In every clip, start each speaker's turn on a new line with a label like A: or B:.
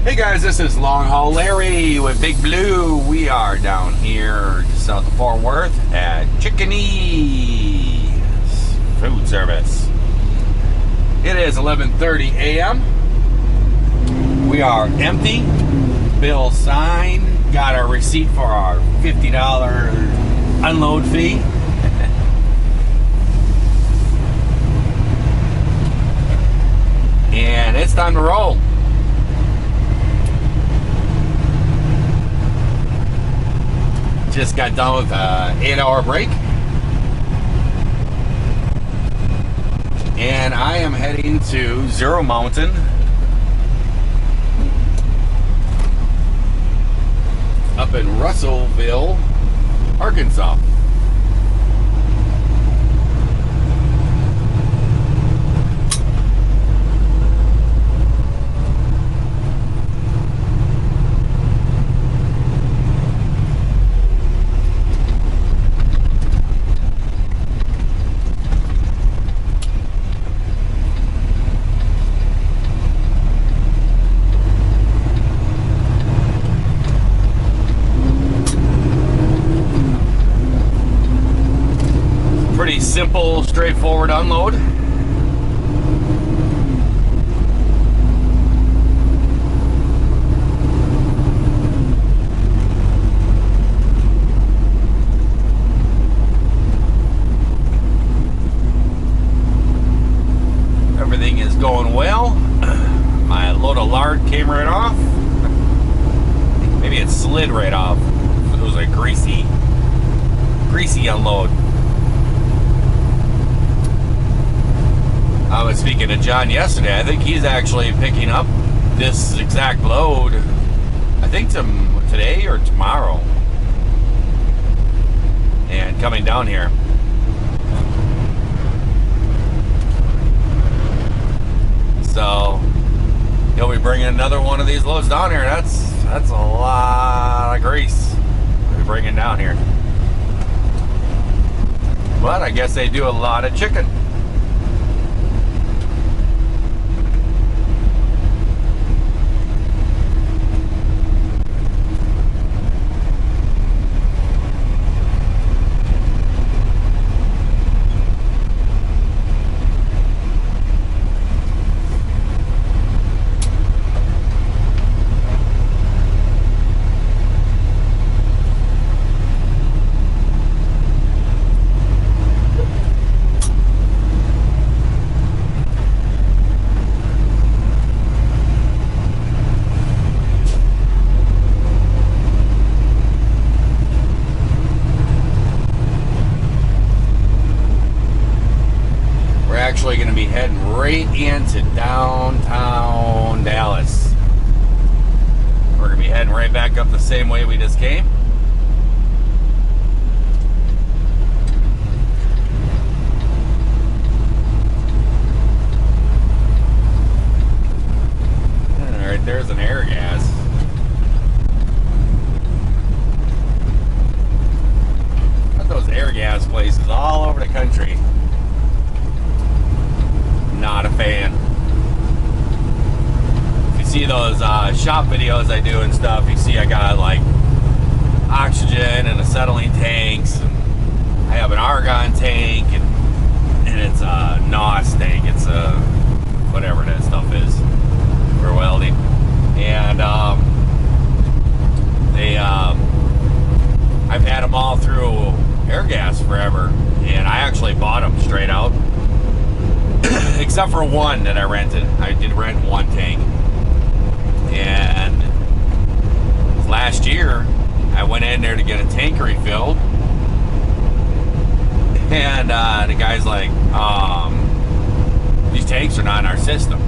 A: Hey guys, this is Long Haul Larry with Big Blue. We are down here just south of Fort Worth at Chickanee's Food Service. It is 11:30 a.m. We are empty. Bill signed. Got our receipt for our $50 unload fee. And it's time to roll. Just got done with an 8-hour break. And I am heading to Zero Mountain. Up in Russellville, Arkansas. Pretty simple, straightforward unload. Everything is going well. My load of lard came right off. Maybe it slid right off. It was a greasy unload. I was speaking to John yesterday. I think he's actually picking up this exact load, I think today or tomorrow, and coming down here. So he'll be bringing another one of these loads down here. That's a lot of grease to be bringing down here. But I guess they do a lot of chicken. Actually going to be heading right into downtown Dallas. We're going to be heading right back up the same way we just came. Alright, there's an air gas. Got those air gas places all over the country. Not a fan. If you see those shop videos I do and stuff, you see I got like oxygen and acetylene tanks, and I have an argon tank, and it's a NOS tank. It's a whatever that stuff is for welding. And I've had them all through air gas forever, and I actually bought them straight out. Except for one that I rented. I did rent one tank. And last year, I went in there to get a tank refilled. And the guy's like, these tanks are not in our system.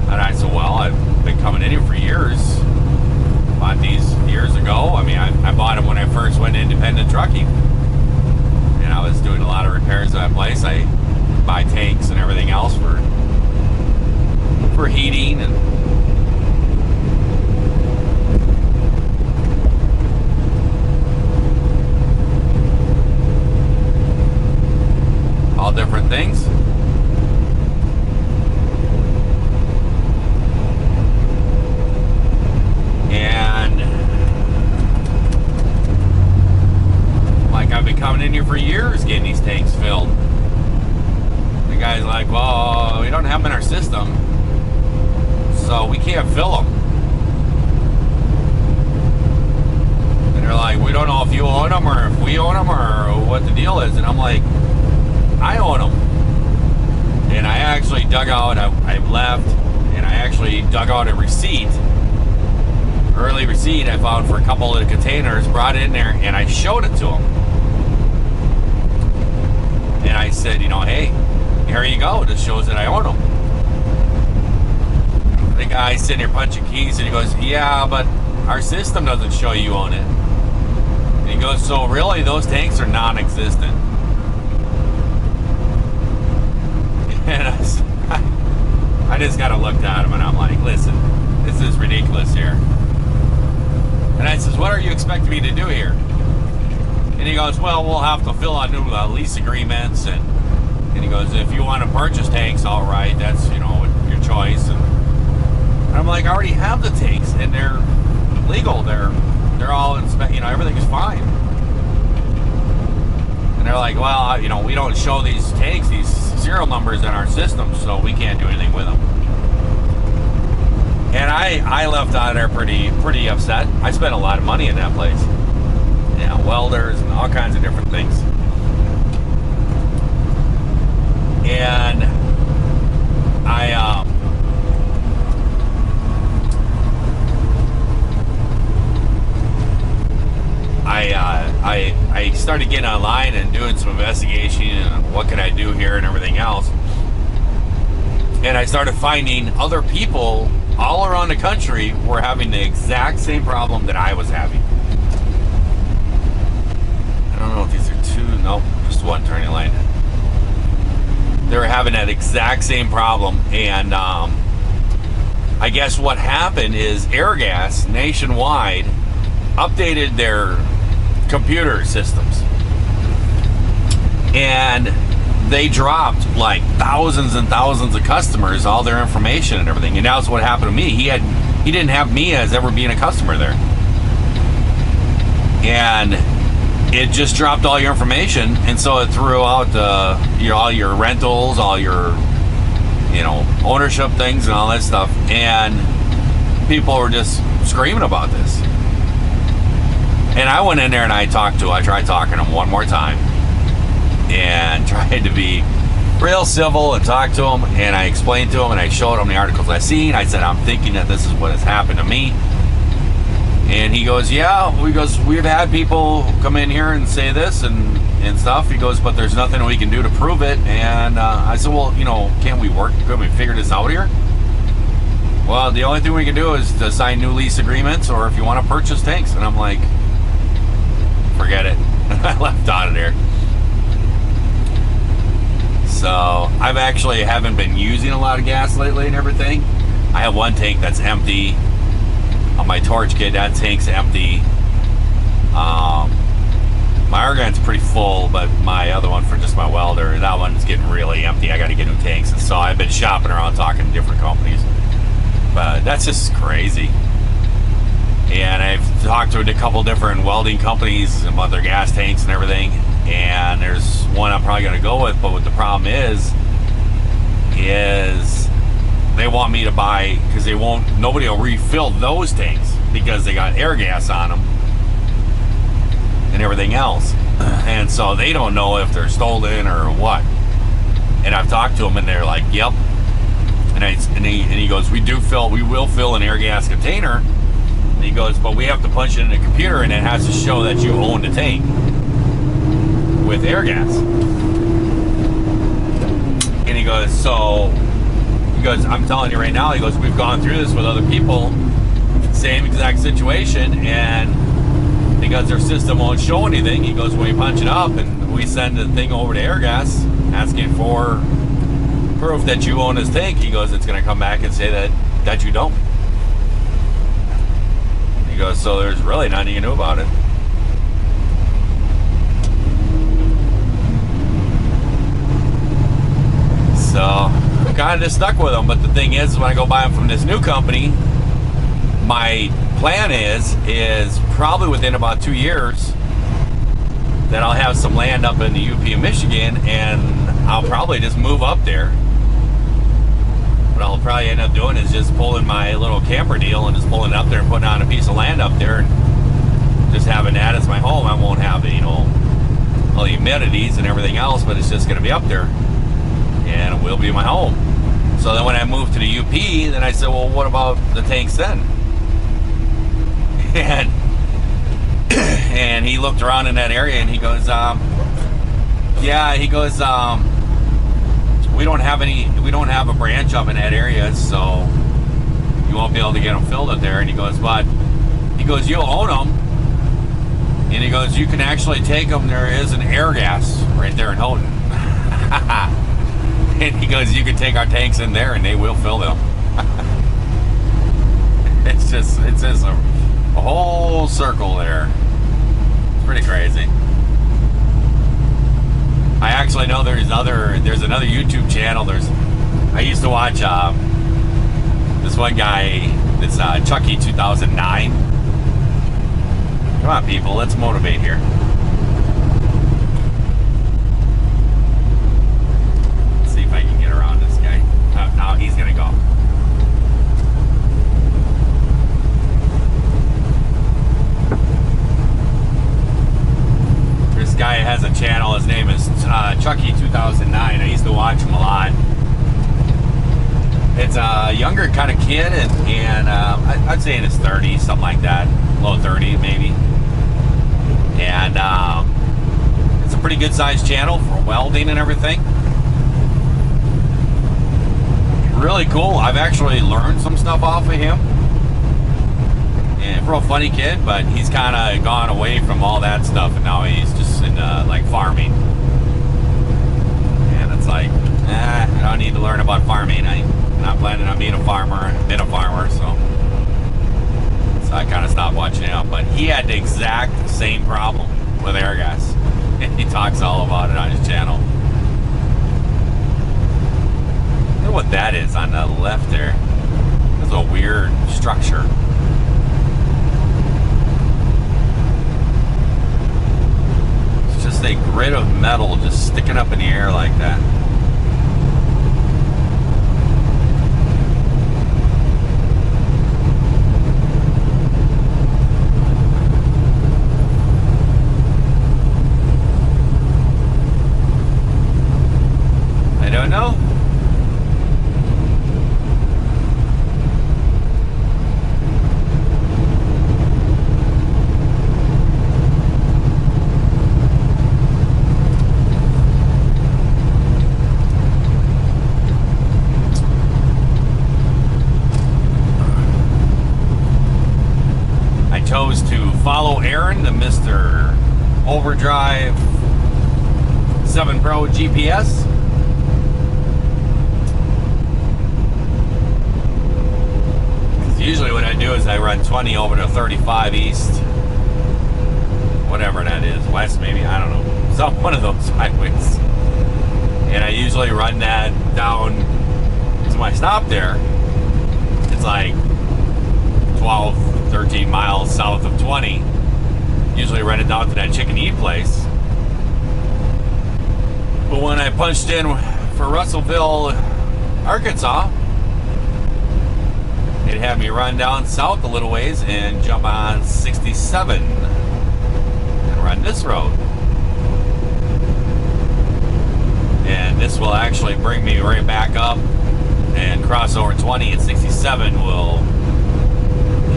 A: And I said, well, I've been coming in here for years. Bought these years ago. I mean, I bought them when I first went independent trucking. And I was doing a lot of repairs at that place. I buy tanks and everything else for heating and all different things. so we can't fill them. And they're like, we don't know if you own them or if we own them or what the deal is. And I'm like, I own them. And I actually dug out, I left, and I actually dug out a receipt, early receipt I found for a couple of the containers, brought it in there, and I showed it to him. And I said, you know, hey, here you go. This shows that I own them. The guy's sitting here punching keys, and he goes, yeah, but our system doesn't show you own it. And he goes, so really, those tanks are non-existent. And I just kind of looked at him, and I'm like, listen, this is ridiculous here. And I says, what are you expecting me to do here? And he goes, well, we'll have to fill out new lease agreements. And he goes, if you want to purchase tanks, all right, that's, you know, your choice. And I'm like, I already have the tanks, and they're legal. They're all you know, everything's fine. And they're like, well, you know, we don't show these tanks, these serial numbers in our system, so we can't do anything with them. And I left out of there pretty upset. I spent a lot of money in that place. Yeah, welders and all kinds of different things. And I started getting online and doing some investigation and what can I do here and everything else. And I started finding other people all around the country were having the exact same problem that I was having. I don't know if these are two, nope, just one turning lane. They were having that exact same problem, and I guess what happened is Airgas nationwide updated their computer systems, and they dropped like thousands and thousands of customers, all their information and everything. And that's what happened to me. He didn't have me as ever being a customer there, and it just dropped all your information. And so it threw out all your rentals, all your, you know, ownership things and all that stuff. And people were just screaming about this. And I went in there and I tried talking to him one more time and tried to be real civil and talk to him. And I explained to him and I showed him the articles I seen. I said, I'm thinking that this is what has happened to me. And he goes, yeah, we've had people come in here and say this and stuff. He goes, but there's nothing we can do to prove it. And I said, well, you know, can we figure this out here? Well, the only thing we can do is to sign new lease agreements, or if you want to purchase tanks. And I'm like, forget it. I left out of there. So I've actually haven't been using a lot of gas lately and everything. I have one tank that's empty. On my torch kit, that tank's empty. My argon's pretty full, but my other one for just my welder, that one's getting really empty. I got to get new tanks, and so I've been shopping around talking to different companies. But that's just crazy. And I've talked to a couple different welding companies about their gas tanks and everything. And there's one I'm probably going to go with, but what the problem is they want me to buy, because nobody will refill those tanks because they got air gas on them and everything else. And so they don't know if they're stolen or what. And I've talked to them and they're like, yep. And he goes, we will fill an air gas container. And he goes, but we have to punch it in the computer and it has to show that you own the tank with air gas. And he goes, I'm telling you right now, he goes, we've gone through this with other people, same exact situation, and because their system won't show anything, he goes, when we punch it up and we send the thing over to Airgas asking for proof that you own this tank, he goes, it's going to come back and say that you don't. He goes, so there's really nothing you can do about it. So I'm kind of just stuck with them. But the thing is, when I go buy them from this new company, my plan is probably within about 2 years that I'll have some land up in the UP of Michigan, and I'll probably just move up there. what I'll probably end up doing is just pulling my little camper deal and just pulling it up there and putting on a piece of land up there and just having that as my home. I won't have, you know, all the amenities and everything else, but it's just going to be up there and it will be my home. So then when I moved to the UP, then I said, well, what about the tanks then? And he looked around in that area and he goes, yeah, he goes, we don't have a branch up in that area, so you won't be able to get them filled up there. And he goes, but he goes, you'll own them. And he goes, you can actually take them. There is an air gas right there in Houghton. And he goes, you can take our tanks in there and they will fill them. It's just a whole circle there. It's pretty crazy. I actually know there's another YouTube channel. I used to watch this one guy, this Chucky 2009. Come on, people, let's motivate here. Let's see if I can get around this guy. Oh, now he's gonna go. This guy has a channel. His name is Chucky 2009. I used to watch him a lot. It's a younger kind of kid, and I'd say in his 30s, something like that, low 30s maybe. And it's a pretty good sized channel for welding and everything. Really cool. I've actually learned some stuff off of him. And real funny kid, but he's kind of gone away from all that stuff, and now he's just in like farming. And it's like, I don't need to learn about farming. I'm not planning on being a farmer. I've been a farmer, so I kind of stopped watching him. But he had the exact same problem with air gas, and he talks all about it on his channel. Look at what that is on the left there. That's a weird structure. It's just a grid of metal just sticking up in the air like that. I don't know. Chose to follow Aaron, the Mr. Overdrive 7 Pro GPS. Usually what I do is I run 20 over to 35 east, whatever that is, west maybe, I don't know, some one of those highways. And I usually run that down to my stop there. It's like 12, 13 miles south of 20. Usually run it down to that chicken eat place. But when I punched in for Russellville, Arkansas, it had me run down south a little ways and jump on 67 and run this road. And this will actually bring me right back up and cross over 20, and 67 will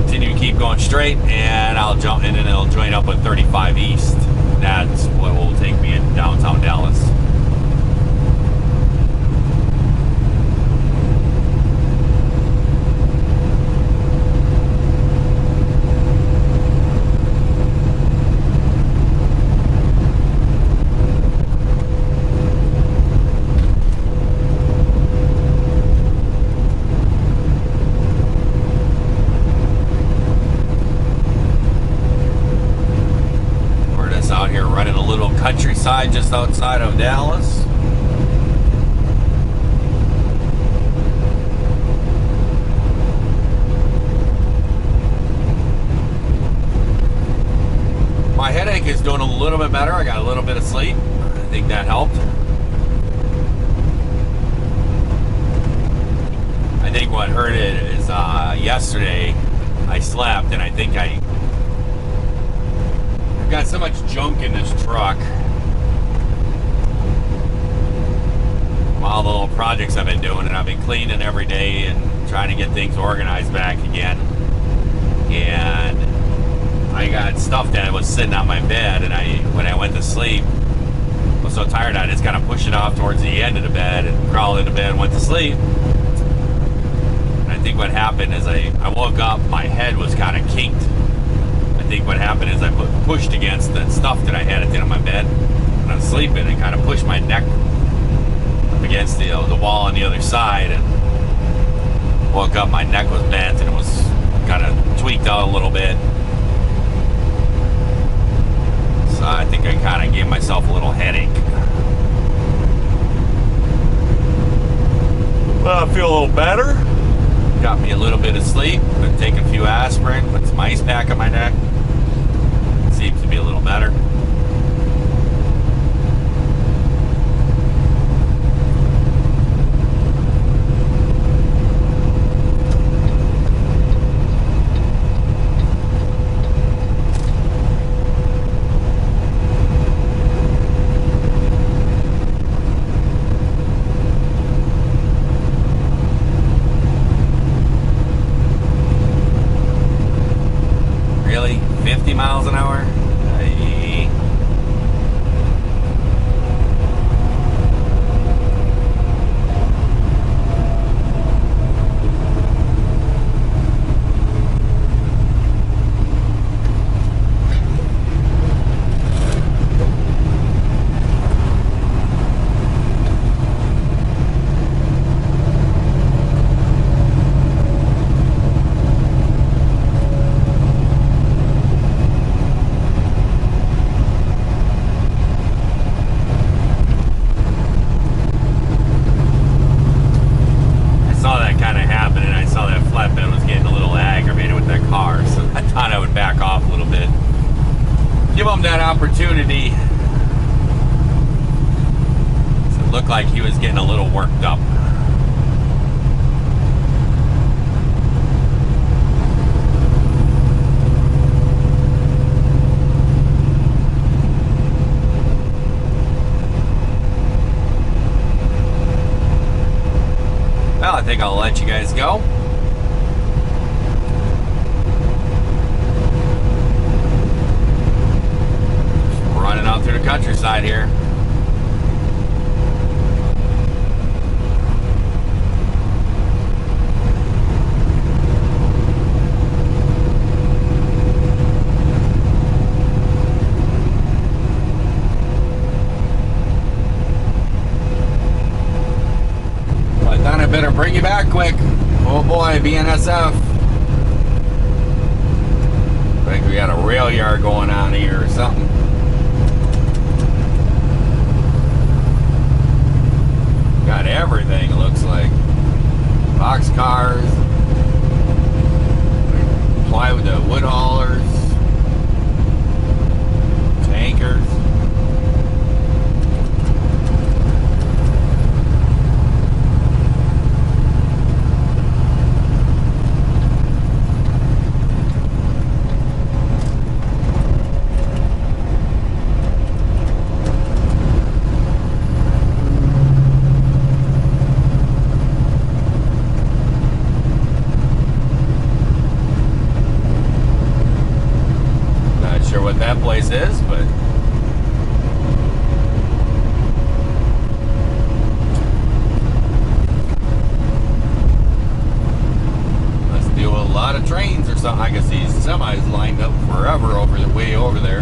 A: continue to keep going straight, and I'll jump in and it'll join up with 35 east. That's what will take me in downtown Dallas. Countryside just outside of Dallas. My headache is doing a little bit better. I got a little bit of sleep. I think that helped. think what hurt it is yesterday I slept, and I think I've got so much junk in this truck from all the little projects I've been doing, and I've been cleaning every day and trying to get things organized back again. And I got stuff that was sitting on my bed, and when I went to sleep, I was so tired I just kind of pushed it off towards the end of the bed and crawled into bed and went to sleep. And I think what happened is I woke up, my head was kind of kinked. I think what happened is I pushed against the stuff that I had at the end of my bed when I was sleeping, and kind of pushed my neck up against the wall on the other side, and woke up, my neck was bent and it was kind of tweaked out a little bit. So I think I kind of gave myself a little headache. Well, I feel a little better. Got me a little bit of sleep. Been taking a few aspirin, put some ice pack on my neck. Seems to be a little better. Really? 50 miles an hour? Aye. Give him that opportunity. So it looked like he was getting a little worked up. Well, I think I'll let you guys go. Running out through the countryside here. But then I better bring you back quick. Oh boy, BNSF. I think we got a rail yard going on here or something. Got everything, it looks like. Box cars, plywood, the wood haulers, tankers. What that place is, but let's deal with a lot of trains or something. I guess these semis lined up forever over the way over there.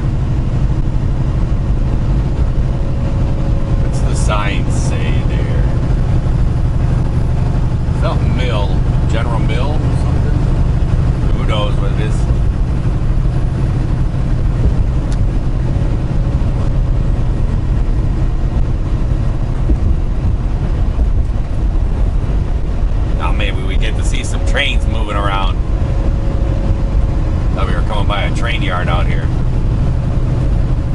A: What's the sign say there? Something mill, General Mill or something. Who knows what it is? Maybe we get to see some trains moving around. Thought we were coming by a train yard out here.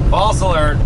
A: False alert.